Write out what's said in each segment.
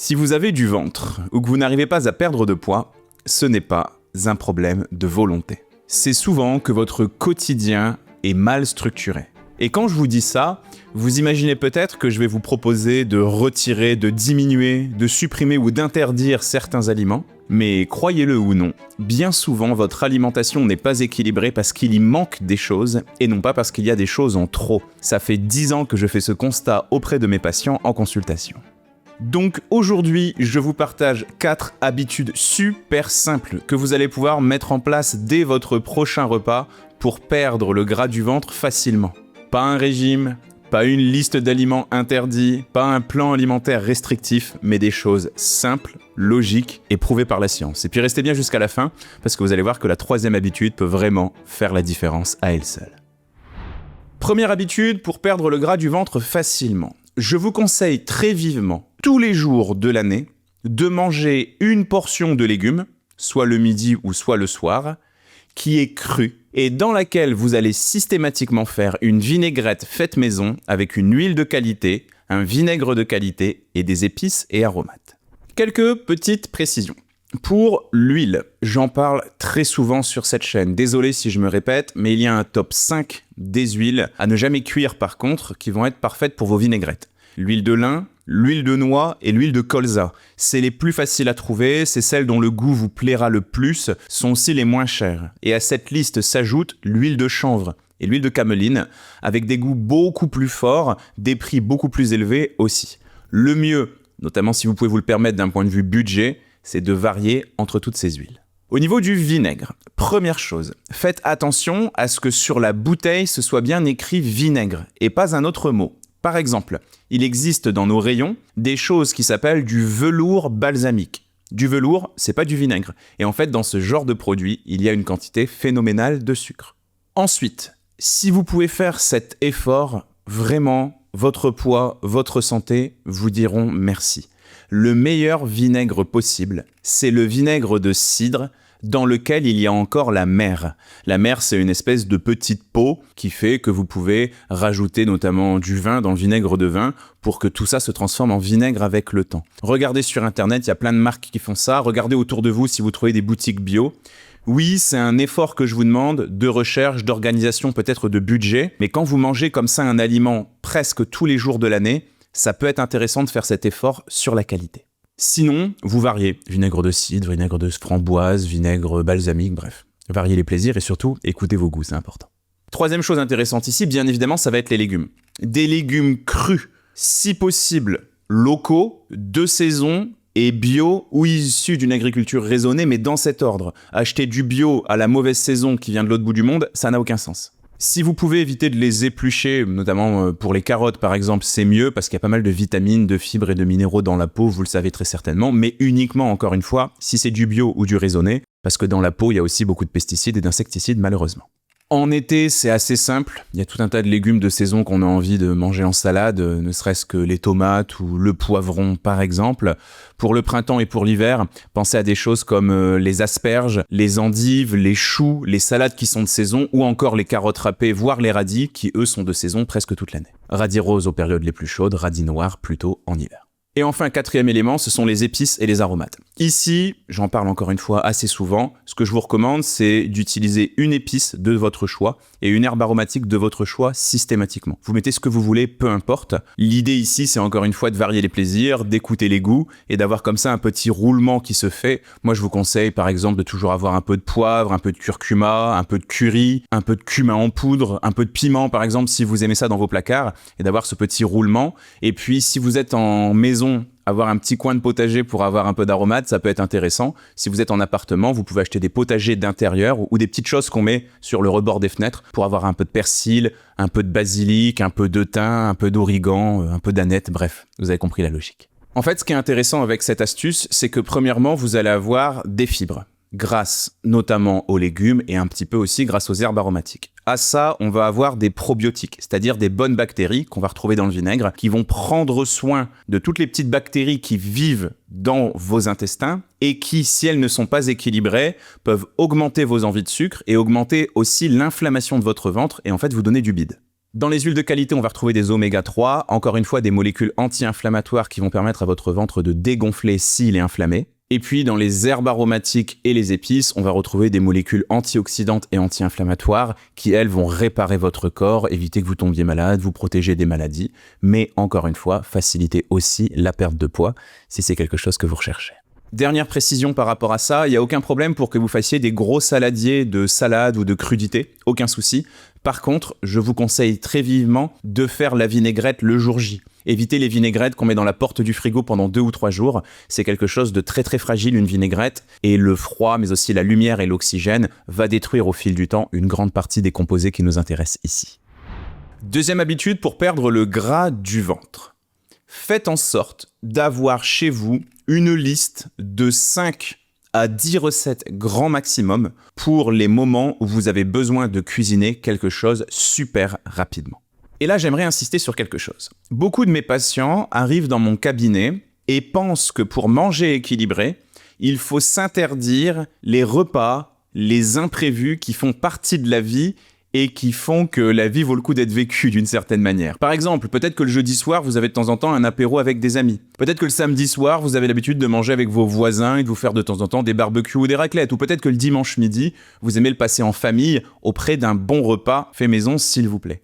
Si vous avez du ventre ou que vous n'arrivez pas à perdre de poids, ce n'est pas un problème de volonté. C'est souvent que votre quotidien est mal structuré. Et quand je vous dis ça, vous imaginez peut-être que je vais vous proposer de retirer, de diminuer, de supprimer ou d'interdire certains aliments. Mais croyez-le ou non, bien souvent votre alimentation n'est pas équilibrée parce qu'il y manque des choses et non pas parce qu'il y a des choses en trop. Ça fait 10 ans que je fais ce constat auprès de mes patients en consultation. Donc aujourd'hui, je vous partage 4 habitudes super simples que vous allez pouvoir mettre en place dès votre prochain repas pour perdre le gras du ventre facilement. Pas un régime, pas une liste d'aliments interdits, pas un plan alimentaire restrictif, mais des choses simples, logiques et prouvées par la science. Et puis restez bien jusqu'à la fin, parce que vous allez voir que la 3e habitude peut vraiment faire la différence à elle seule. Première habitude pour perdre le gras du ventre facilement. Je vous conseille très vivement, tous les jours de l'année, de manger une portion de légumes, soit le midi ou soit le soir, qui est crue et dans laquelle vous allez systématiquement faire une vinaigrette faite maison avec une huile de qualité, un vinaigre de qualité et des épices et aromates. Quelques petites précisions. Pour l'huile, j'en parle très souvent sur cette chaîne. Désolé si je me répète, mais il y a un top 5 des huiles à ne jamais cuire par contre, qui vont être parfaites pour vos vinaigrettes. L'huile de lin, l'huile de noix et l'huile de colza. C'est les plus faciles à trouver, c'est celles dont le goût vous plaira le plus, sont aussi les moins chères. Et à cette liste s'ajoute l'huile de chanvre et l'huile de cameline, avec des goûts beaucoup plus forts, des prix beaucoup plus élevés aussi. Le mieux, notamment si vous pouvez vous le permettre d'un point de vue budget, c'est de varier entre toutes ces huiles. Au niveau du vinaigre, première chose, faites attention à ce que sur la bouteille, ce soit bien écrit vinaigre et pas un autre mot. Par exemple, il existe dans nos rayons des choses qui s'appellent du velours balsamique. Du velours, c'est pas du vinaigre. Et en fait, dans ce genre de produit, il y a une quantité phénoménale de sucre. Ensuite, si vous pouvez faire cet effort, vraiment, votre poids, votre santé vous diront merci. Le meilleur vinaigre possible, c'est le vinaigre de cidre dans lequel il y a encore la mer. La mer, c'est une espèce de petite peau qui fait que vous pouvez rajouter notamment du vin dans le vinaigre de vin pour que tout ça se transforme en vinaigre avec le temps. Regardez sur internet, il y a plein de marques qui font ça. Regardez autour de vous si vous trouvez des boutiques bio. Oui, c'est un effort que je vous demande, de recherche, d'organisation, peut-être de budget. Mais quand vous mangez comme ça un aliment presque tous les jours de l'année, ça peut être intéressant de faire cet effort sur la qualité. Sinon, vous variez. Vinaigre de cidre, vinaigre de framboise, vinaigre balsamique, bref. Variez les plaisirs et surtout, écoutez vos goûts, c'est important. 3e chose intéressante ici, bien évidemment, ça va être les légumes. Des légumes crus, si possible locaux, de saison et bio ou issus d'une agriculture raisonnée, mais dans cet ordre. Acheter du bio à la mauvaise saison qui vient de l'autre bout du monde, ça n'a aucun sens. Si vous pouvez éviter de les éplucher, notamment pour les carottes par exemple, c'est mieux parce qu'il y a pas mal de vitamines, de fibres et de minéraux dans la peau, vous le savez très certainement, mais uniquement, encore une fois, si c'est du bio ou du raisonné, parce que dans la peau, il y a aussi beaucoup de pesticides et d'insecticides malheureusement. En été, c'est assez simple. Il y a tout un tas de légumes de saison qu'on a envie de manger en salade, ne serait-ce que les tomates ou le poivron par exemple. Pour le printemps et pour l'hiver, pensez à des choses comme les asperges, les endives, les choux, les salades qui sont de saison ou encore les carottes râpées, voire les radis qui eux sont de saison presque toute l'année. Radis roses aux périodes les plus chaudes, radis noirs plutôt en hiver. Et enfin, 4e élément, ce sont les épices et les aromates. Ici, j'en parle encore une fois assez souvent, ce que je vous recommande, c'est d'utiliser une épice de votre choix et une herbe aromatique de votre choix systématiquement. Vous mettez ce que vous voulez, peu importe. L'idée ici, c'est encore une fois de varier les plaisirs, d'écouter les goûts et d'avoir comme ça un petit roulement qui se fait. Moi, je vous conseille par exemple de toujours avoir un peu de poivre, un peu de curcuma, un peu de curry, un peu de cumin en poudre, un peu de piment par exemple si vous aimez ça dans vos placards et d'avoir ce petit roulement. Et puis, si vous êtes en maison, avoir un petit coin de potager pour avoir un peu d'aromates, ça peut être intéressant. Si vous êtes en appartement, vous pouvez acheter des potagers d'intérieur ou des petites choses qu'on met sur le rebord des fenêtres pour avoir un peu de persil, un peu de basilic, un peu de thym, un peu d'origan, un peu d'aneth, bref, vous avez compris la logique. En fait, ce qui est intéressant avec cette astuce, c'est que premièrement, vous allez avoir des fibres, grâce notamment aux légumes et un petit peu aussi grâce aux herbes aromatiques. À ça, on va avoir des probiotiques, c'est-à-dire des bonnes bactéries qu'on va retrouver dans le vinaigre, qui vont prendre soin de toutes les petites bactéries qui vivent dans vos intestins et qui, si elles ne sont pas équilibrées, peuvent augmenter vos envies de sucre et augmenter aussi l'inflammation de votre ventre et en fait vous donner du bide. Dans les huiles de qualité, on va retrouver des oméga 3, encore une fois des molécules anti-inflammatoires qui vont permettre à votre ventre de dégonfler s'il est inflammé. Et puis dans les herbes aromatiques et les épices, on va retrouver des molécules antioxydantes et anti-inflammatoires qui, elles, vont réparer votre corps, éviter que vous tombiez malade, vous protéger des maladies, mais encore une fois, faciliter aussi la perte de poids si c'est quelque chose que vous recherchez. Dernière précision par rapport à ça, il n'y a aucun problème pour que vous fassiez des gros saladiers de salade ou de crudité, aucun souci. Par contre, je vous conseille très vivement de faire la vinaigrette le jour J. Évitez les vinaigrettes qu'on met dans la porte du frigo pendant 2 ou 3 jours. C'est quelque chose de très très fragile, une vinaigrette, et le froid, mais aussi la lumière et l'oxygène, va détruire au fil du temps une grande partie des composés qui nous intéressent ici. Deuxième habitude pour perdre le gras du ventre. Faites en sorte d'avoir chez vous une liste de 5 à 10 recettes grand maximum pour les moments où vous avez besoin de cuisiner quelque chose super rapidement. Et là, j'aimerais insister sur quelque chose. Beaucoup de mes patients arrivent dans mon cabinet et pensent que pour manger équilibré, il faut s'interdire les repas, les imprévus qui font partie de la vie et qui font que la vie vaut le coup d'être vécue d'une certaine manière. Par exemple, peut-être que le jeudi soir, vous avez de temps en temps un apéro avec des amis. Peut-être que le samedi soir, vous avez l'habitude de manger avec vos voisins et de vous faire de temps en temps des barbecues ou des raclettes. Ou peut-être que le dimanche midi, vous aimez le passer en famille auprès d'un bon repas fait maison, s'il vous plaît.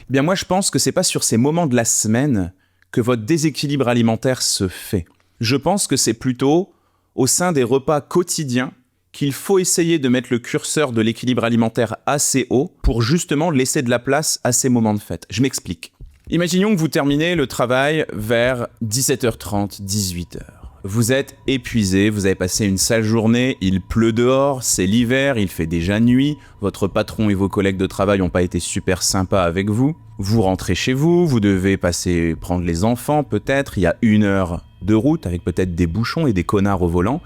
Eh bien moi, je pense que c'est pas sur ces moments de la semaine que votre déséquilibre alimentaire se fait. Je pense que c'est plutôt au sein des repas quotidiens qu'il faut essayer de mettre le curseur de l'équilibre alimentaire assez haut pour justement laisser de la place à ces moments de fête. Je m'explique. Imaginons que vous terminez le travail vers 17h30, 18h. Vous êtes épuisé, vous avez passé une sale journée, il pleut dehors, c'est l'hiver, il fait déjà nuit, votre patron et vos collègues de travail n'ont pas été super sympas avec vous. Vous rentrez chez vous, vous devez prendre les enfants peut-être, il y a 1 heure de route avec peut-être des bouchons et des connards au volant.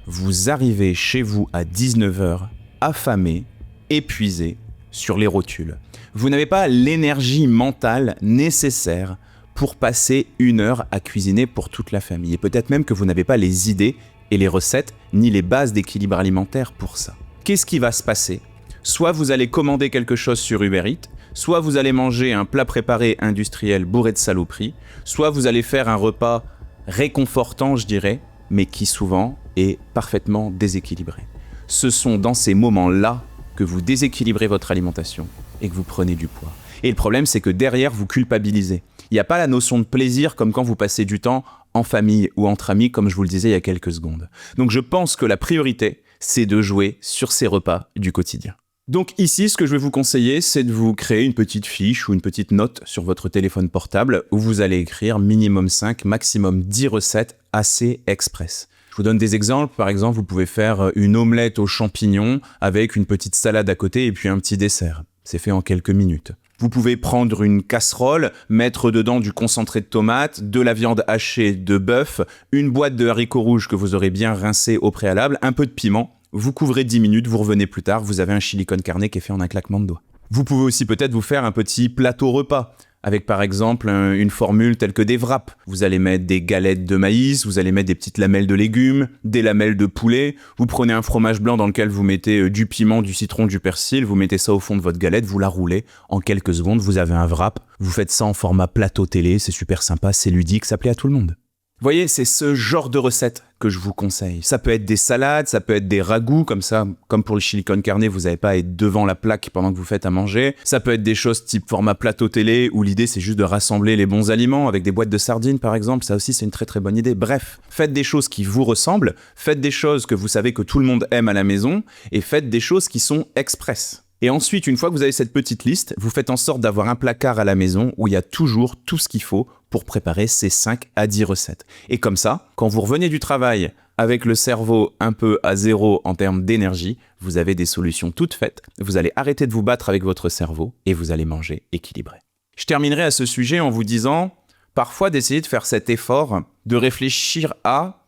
Vous arrivez chez vous à 19h, affamé, épuisé, sur les rotules. Vous n'avez pas l'énergie mentale nécessaire pour passer 1 heure à cuisiner pour toute la famille. Et peut-être même que vous n'avez pas les idées et les recettes, ni les bases d'équilibre alimentaire pour ça. Qu'est-ce qui va se passer ? Soit vous allez commander quelque chose sur Uber Eats, soit vous allez manger un plat préparé industriel bourré de saloperies, soit vous allez faire un repas réconfortant, je dirais, mais qui souvent est parfaitement déséquilibré. Ce sont dans ces moments-là que vous déséquilibrez votre alimentation et que vous prenez du poids. Et le problème, c'est que derrière, vous culpabilisez. Il n'y a pas la notion de plaisir comme quand vous passez du temps en famille ou entre amis, comme je vous le disais il y a quelques secondes. Donc je pense que la priorité, c'est de jouer sur ces repas du quotidien. Donc ici, ce que je vais vous conseiller, c'est de vous créer une petite fiche ou une petite note sur votre téléphone portable où vous allez écrire minimum 5, maximum 10 recettes assez express. Je vous donne des exemples. Par exemple, vous pouvez faire une omelette aux champignons avec une petite salade à côté et puis un petit dessert. C'est fait en quelques minutes. Vous pouvez prendre une casserole, mettre dedans du concentré de tomate, de la viande hachée de bœuf, une boîte de haricots rouges que vous aurez bien rincé au préalable, un peu de piment. Vous couvrez 10 minutes, vous revenez plus tard, vous avez un chili con carne qui est fait en un claquement de doigts. Vous pouvez aussi peut-être vous faire un petit plateau repas, avec par exemple une formule telle que des wraps. Vous allez mettre des galettes de maïs, vous allez mettre des petites lamelles de légumes, des lamelles de poulet, vous prenez un fromage blanc dans lequel vous mettez du piment, du citron, du persil, vous mettez ça au fond de votre galette, vous la roulez, en quelques secondes, vous avez un wrap, vous faites ça en format plateau télé, c'est super sympa, c'est ludique, ça plaît à tout le monde. Vous voyez, c'est ce genre de recette que je vous conseille. Ça peut être des salades, ça peut être des ragoûts, comme ça, comme pour le chili con carne, vous n'avez pas à être devant la plaque pendant que vous faites à manger. Ça peut être des choses type format plateau télé, où l'idée c'est juste de rassembler les bons aliments, avec des boîtes de sardines par exemple, ça aussi c'est une très très bonne idée. Bref, faites des choses qui vous ressemblent, faites des choses que vous savez que tout le monde aime à la maison, et faites des choses qui sont express. Et ensuite, une fois que vous avez cette petite liste, vous faites en sorte d'avoir un placard à la maison où il y a toujours tout ce qu'il faut pour préparer ces 5 à 10 recettes. Et comme ça, quand vous revenez du travail avec le cerveau un peu à zéro en termes d'énergie, vous avez des solutions toutes faites. Vous allez arrêter de vous battre avec votre cerveau et vous allez manger équilibré. Je terminerai à ce sujet en vous disant, parfois d'essayer de faire cet effort, de réfléchir à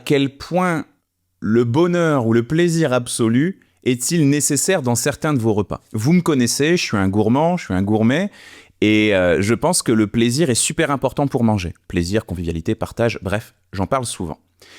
quel point le bonheur ou le plaisir absolu est-il nécessaire dans certains de vos repas. Vous me connaissez, je suis un gourmand, je suis un gourmet, et je pense que le plaisir est super important pour manger. Plaisir, convivialité, partage, bref, j'en parle souvent.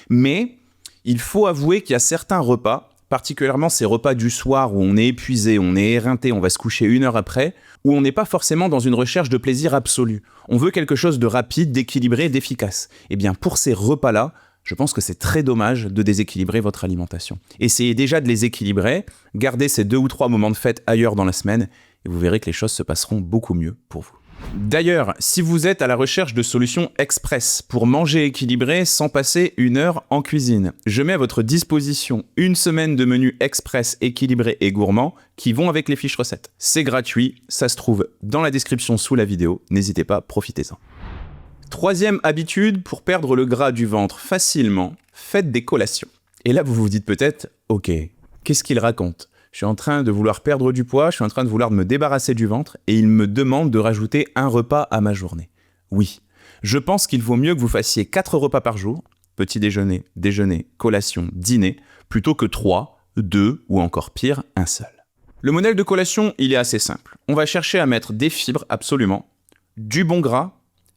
Mais il faut avouer qu'il y a certains repas, particulièrement ces repas du soir où on est épuisé, on est éreinté, on va se coucher 1 heure après, où on n'est pas forcément dans une recherche de plaisir absolu. On veut quelque chose de rapide, d'équilibré, d'efficace. Eh bien, pour ces repas-là, je pense que c'est très dommage de déséquilibrer votre alimentation. Essayez déjà de les équilibrer, gardez ces 2 ou 3 moments de fête ailleurs dans la semaine, et vous verrez que les choses se passeront beaucoup mieux pour vous. D'ailleurs, si vous êtes à la recherche de solutions express pour manger équilibré sans passer 1 heure en cuisine, je mets à votre disposition 1 semaine de menus express équilibrés et gourmands qui vont avec les fiches recettes. C'est gratuit, ça se trouve dans la description sous la vidéo, n'hésitez pas, profitez-en. 3e habitude pour perdre le gras du ventre facilement, faites des collations. Et là vous vous dites peut-être, ok, qu'est-ce qu'il raconte ? Je suis en train de vouloir perdre du poids, je suis en train de vouloir me débarrasser du ventre et il me demande de rajouter 1 repas à ma journée. Oui, je pense qu'il vaut mieux que vous fassiez 4 repas par jour, petit déjeuner, déjeuner, collation, dîner, plutôt que 3, 2 ou encore pire, 1 seul. Le modèle de collation, il est assez simple. On va chercher à mettre des fibres, absolument, du bon gras,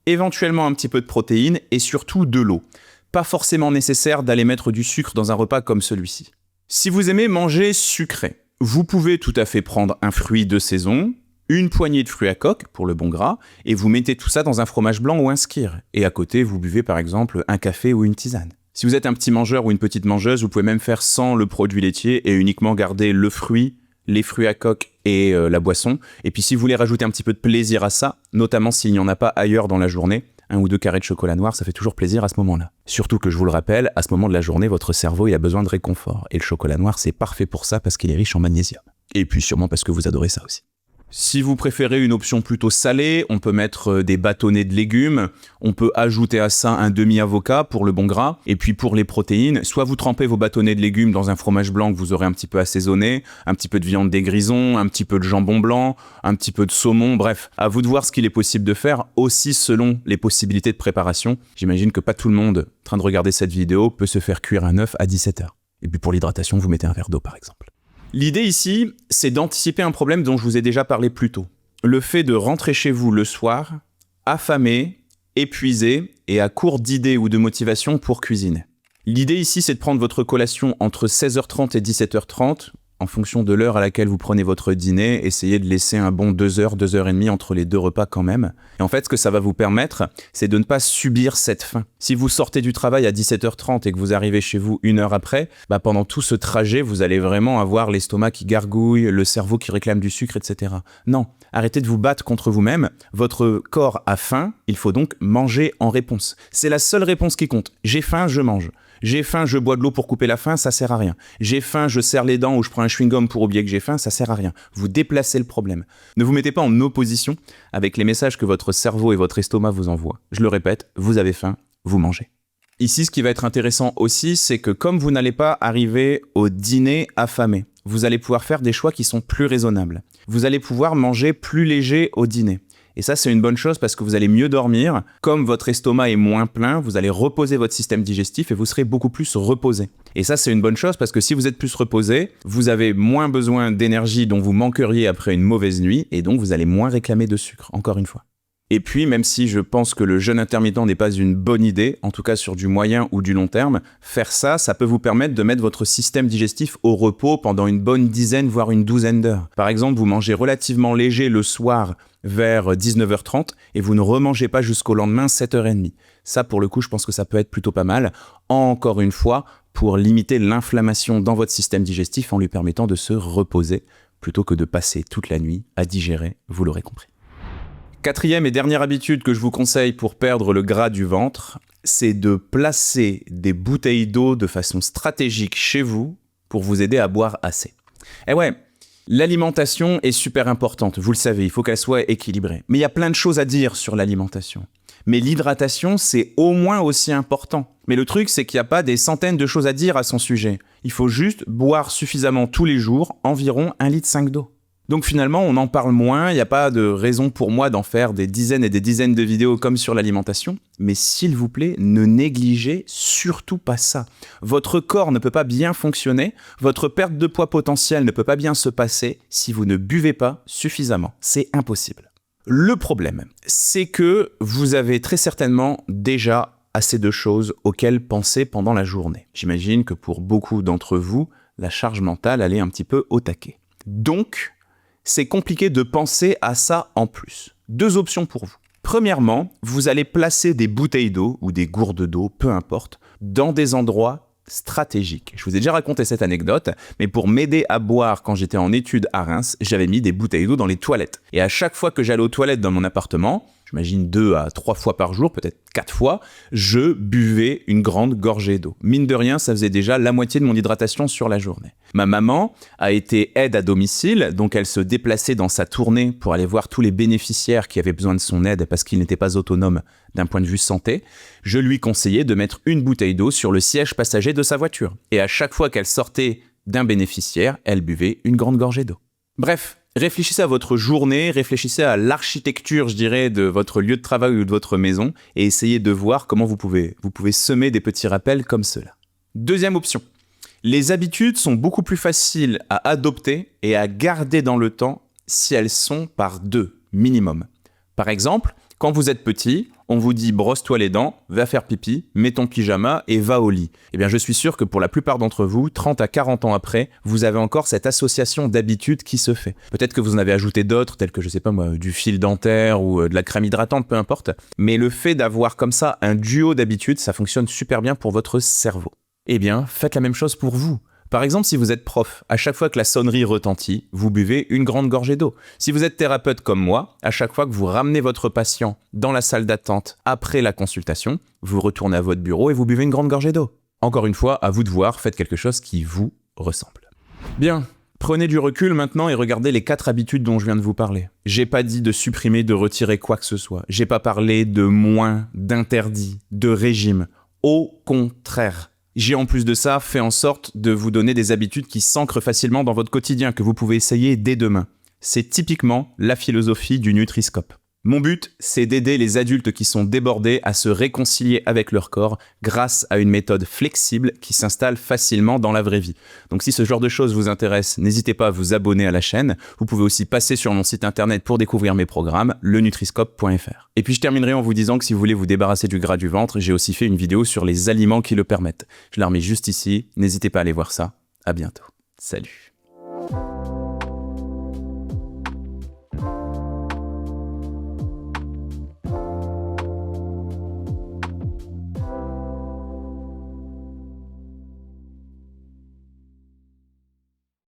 éventuellement un petit peu de protéines et surtout de l'eau. Pas forcément nécessaire d'aller mettre du sucre dans un repas comme celui-ci. Si vous aimez manger sucré, vous pouvez tout à fait prendre un fruit de saison, une poignée de fruits à coque pour le bon gras, et vous mettez tout ça dans un fromage blanc ou un skyr. Et à côté, vous buvez par exemple un café ou une tisane. Si vous êtes un petit mangeur ou une petite mangeuse, vous pouvez même faire sans le produit laitier et uniquement garder le fruit, les fruits à coque et la boisson. Et puis si vous voulez rajouter un petit peu de plaisir à ça, notamment s'il n'y en a pas ailleurs dans la journée, 1 ou 2 carrés de chocolat noir, ça fait toujours plaisir à ce moment-là. Surtout que je vous le rappelle, à ce moment de la journée, votre cerveau il a besoin de réconfort. Et le chocolat noir, c'est parfait pour ça parce qu'il est riche en magnésium. Et puis sûrement parce que vous adorez ça aussi. Si vous préférez une option plutôt salée, on peut mettre des bâtonnets de légumes, on peut ajouter à ça un demi-avocat pour le bon gras, et puis pour les protéines, soit vous trempez vos bâtonnets de légumes dans un fromage blanc que vous aurez un petit peu assaisonné, un petit peu de viande des grisons, un petit peu de jambon blanc, un petit peu de saumon, bref, à vous de voir ce qu'il est possible de faire, aussi selon les possibilités de préparation. J'imagine que pas tout le monde, en train de regarder cette vidéo, peut se faire cuire un œuf à 17h. Et puis pour l'hydratation, vous mettez un verre d'eau par exemple. L'idée ici, c'est d'anticiper un problème dont je vous ai déjà parlé plus tôt. Le fait de rentrer chez vous le soir, affamé, épuisé et à court d'idées ou de motivation pour cuisiner. L'idée ici, c'est de prendre votre collation entre 16h30 et 17h30, en fonction de l'heure à laquelle vous prenez votre dîner, essayez de laisser un bon 2 heures, 2 heures et demie entre les 2 repas quand même. Et en fait, ce que ça va vous permettre, c'est de ne pas subir cette faim. Si vous sortez du travail à 17h30 et que vous arrivez chez vous 1 heure après, pendant tout ce trajet, vous allez vraiment avoir l'estomac qui gargouille, le cerveau qui réclame du sucre, etc. Non, arrêtez de vous battre contre vous-même. Votre corps a faim, il faut donc manger en réponse. C'est la seule réponse qui compte. J'ai faim, je mange. J'ai faim, je bois de l'eau pour couper la faim, ça sert à rien. J'ai faim, je serre les dents ou je prends un chewing-gum pour oublier que j'ai faim, ça sert à rien. Vous déplacez le problème. Ne vous mettez pas en opposition avec les messages que votre cerveau et votre estomac vous envoient. Je le répète, vous avez faim, vous mangez. Ici, ce qui va être intéressant aussi, c'est que comme vous n'allez pas arriver au dîner affamé, vous allez pouvoir faire des choix qui sont plus raisonnables. Vous allez pouvoir manger plus léger au dîner. Et ça, c'est une bonne chose parce que vous allez mieux dormir. Comme votre estomac est moins plein, vous allez reposer votre système digestif et vous serez beaucoup plus reposé. Et ça, c'est une bonne chose parce que si vous êtes plus reposé, vous avez moins besoin d'énergie dont vous manqueriez après une mauvaise nuit et donc vous allez moins réclamer de sucre, encore une fois. Et puis, même si je pense que le jeûne intermittent n'est pas une bonne idée, en tout cas sur du moyen ou du long terme, faire ça, ça peut vous permettre de mettre votre système digestif au repos pendant une bonne dizaine, voire une douzaine d'heures. Par exemple, vous mangez relativement léger le soir vers 19h30 et vous ne remangez pas jusqu'au lendemain 7h30. Ça, pour le coup, je pense que ça peut être plutôt pas mal. Encore une fois, pour limiter l'inflammation dans votre système digestif en lui permettant de se reposer plutôt que de passer toute la nuit à digérer, vous l'aurez compris. 4e et dernière habitude que je vous conseille pour perdre le gras du ventre, c'est de placer des bouteilles d'eau de façon stratégique chez vous pour vous aider à boire assez. Et ouais, l'alimentation est super importante, vous le savez, il faut qu'elle soit équilibrée. Mais il y a plein de choses à dire sur l'alimentation. Mais l'hydratation, c'est au moins aussi important. Mais le truc, c'est qu'il n'y a pas des centaines de choses à dire à son sujet. Il faut juste boire suffisamment tous les jours, environ 1,5 litre d'eau. Donc finalement, on en parle moins, il n'y a pas de raison pour moi d'en faire des dizaines et des dizaines de vidéos comme sur l'alimentation. Mais s'il vous plaît, ne négligez surtout pas ça. Votre corps ne peut pas bien fonctionner, votre perte de poids potentielle ne peut pas bien se passer si vous ne buvez pas suffisamment. C'est impossible. Le problème, c'est que vous avez très certainement déjà assez de choses auxquelles penser pendant la journée. J'imagine que pour beaucoup d'entre vous, la charge mentale, elle est un petit peu au taquet. Donc, c'est compliqué de penser à ça en plus. 2 options pour vous. Premièrement, vous allez placer des bouteilles d'eau ou des gourdes d'eau, peu importe, dans des endroits stratégiques. Je vous ai déjà raconté cette anecdote, mais pour m'aider à boire quand j'étais en études à Reims, j'avais mis des bouteilles d'eau dans les toilettes. Et à chaque fois que j'allais aux toilettes dans mon appartement, j'imagine 2 à 3 fois par jour, peut-être 4 fois, je buvais une grande gorgée d'eau. Mine de rien, ça faisait déjà la moitié de mon hydratation sur la journée. Ma maman a été aide à domicile, donc elle se déplaçait dans sa tournée pour aller voir tous les bénéficiaires qui avaient besoin de son aide parce qu'ils n'étaient pas autonomes d'un point de vue santé. Je lui conseillais de mettre une bouteille d'eau sur le siège passager de sa voiture. Et à chaque fois qu'elle sortait d'un bénéficiaire, elle buvait une grande gorgée d'eau. Bref, réfléchissez à votre journée, réfléchissez à l'architecture, je dirais, de votre lieu de travail ou de votre maison et essayez de voir comment vous pouvez semer des petits rappels comme cela. Deuxième option. Les habitudes sont beaucoup plus faciles à adopter et à garder dans le temps si elles sont par 2 minimum. Par exemple, quand vous êtes petit, on vous dit brosse-toi les dents, va faire pipi, mets ton pyjama et va au lit. Eh bien, je suis sûr que pour la plupart d'entre vous, 30 à 40 ans après, vous avez encore cette association d'habitudes qui se fait. Peut-être que vous en avez ajouté d'autres, tels que, je sais pas moi, du fil dentaire ou de la crème hydratante, peu importe. Mais le fait d'avoir comme ça un duo d'habitudes, ça fonctionne super bien pour votre cerveau. Eh bien, faites la même chose pour vous. Par exemple, si vous êtes prof, à chaque fois que la sonnerie retentit, vous buvez une grande gorgée d'eau. Si vous êtes thérapeute comme moi, à chaque fois que vous ramenez votre patient dans la salle d'attente après la consultation, vous retournez à votre bureau et vous buvez une grande gorgée d'eau. Encore une fois, à vous de voir, faites quelque chose qui vous ressemble. Bien, prenez du recul maintenant et regardez les 4 habitudes dont je viens de vous parler. J'ai pas dit de supprimer, de retirer quoi que ce soit. J'ai pas parlé de moins, d'interdit, de régime. Au contraire. J'ai en plus de ça fait en sorte de vous donner des habitudes qui s'ancrent facilement dans votre quotidien, que vous pouvez essayer dès demain. C'est typiquement la philosophie du Nutri-Scope. Mon but, c'est d'aider les adultes qui sont débordés à se réconcilier avec leur corps grâce à une méthode flexible qui s'installe facilement dans la vraie vie. Donc si ce genre de choses vous intéresse, n'hésitez pas à vous abonner à la chaîne. Vous pouvez aussi passer sur mon site internet pour découvrir mes programmes, lenutriscope.fr. Et puis je terminerai en vous disant que si vous voulez vous débarrasser du gras du ventre, j'ai aussi fait une vidéo sur les aliments qui le permettent. Je la remets juste ici, n'hésitez pas à aller voir ça. À bientôt. Salut.